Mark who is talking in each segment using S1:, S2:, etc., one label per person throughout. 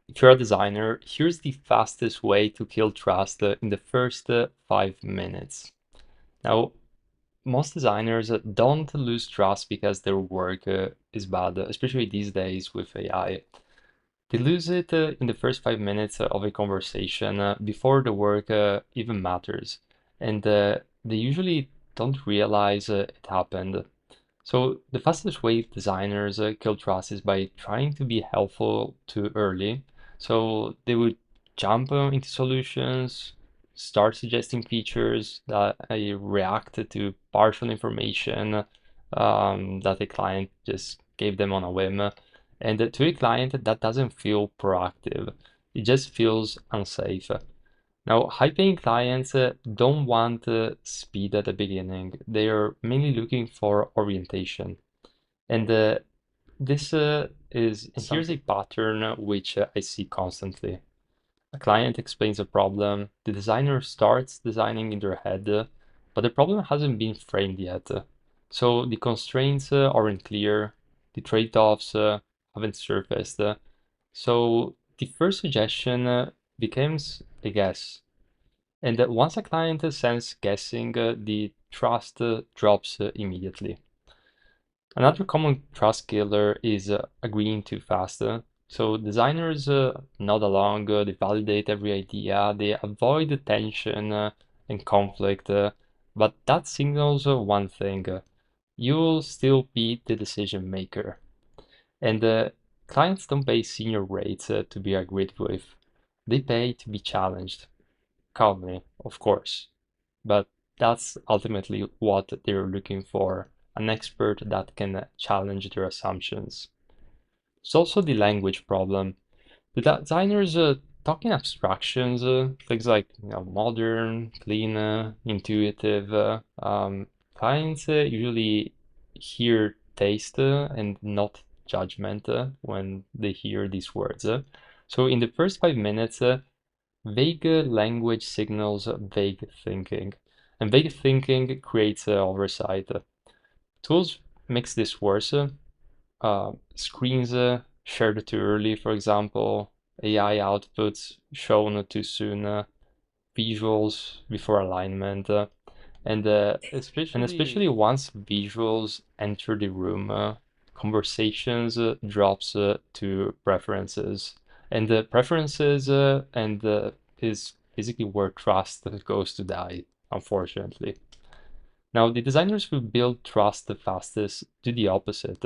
S1: If you're a designer, here's the fastest way to kill trust in the first 5 minutes. Now, most designers don't lose trust because their work is bad, especially these days with AI. They lose it in the first 5 minutes of a conversation before the work even matters. And they usually don't realize it happened. So the fastest way designers kill trust is by trying to be helpful too early. So they would jump into solutions, start suggesting features that react to partial information that a client just gave them on a whim. And to a client, that doesn't feel proactive. It just feels unsafe. Now, high-paying clients don't want speed at the beginning. They are mainly looking for orientation. And here's a pattern which I see constantly. A client explains a problem, the designer starts designing in their head, but the problem hasn't been framed yet. So the constraints aren't clear, the trade-offs haven't surfaced. So the first suggestion becomes a guess. And once a client sends guessing, the trust drops immediately. Another common trust killer is agreeing too fast. So designers nod along, they validate every idea, they avoid the tension and conflict, but that signals one thing. You'll still be the decision maker. And clients don't pay senior rates to be agreed with. They pay to be challenged, calmly, of course. But that's ultimately what they're looking for, an expert that can challenge their assumptions. It's also the language problem. The designers talk in abstractions, things like modern, clean, intuitive. Clients usually hear taste and not judgment when they hear these words. So in the first 5 minutes, vague language signals vague thinking, and vague thinking creates oversight. Tools makes this worse. Screens shared too early, for example, AI outputs shown too soon, visuals before alignment, and especially once visuals enter the room, conversations drops to preferences, and the preferences and is basically where trust goes to die, unfortunately. Now, the designers who build trust the fastest do the opposite.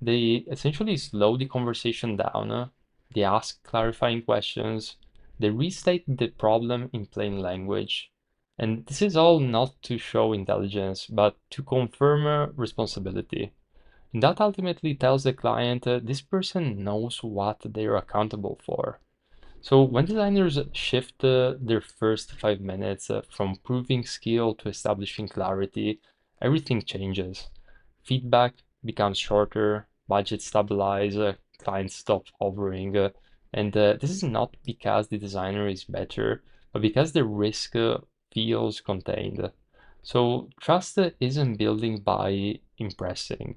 S1: They essentially slow the conversation down. They ask clarifying questions. They restate the problem in plain language. And this is all not to show intelligence, but to confirm responsibility. And that ultimately tells the client this person knows what they're accountable for. So when designers shift their first 5 minutes from proving skill to establishing clarity, everything changes. Feedback becomes shorter, budgets stabilize, clients stop hovering, and this is not because the designer is better, but because the risk feels contained. So trust isn't building by impressing.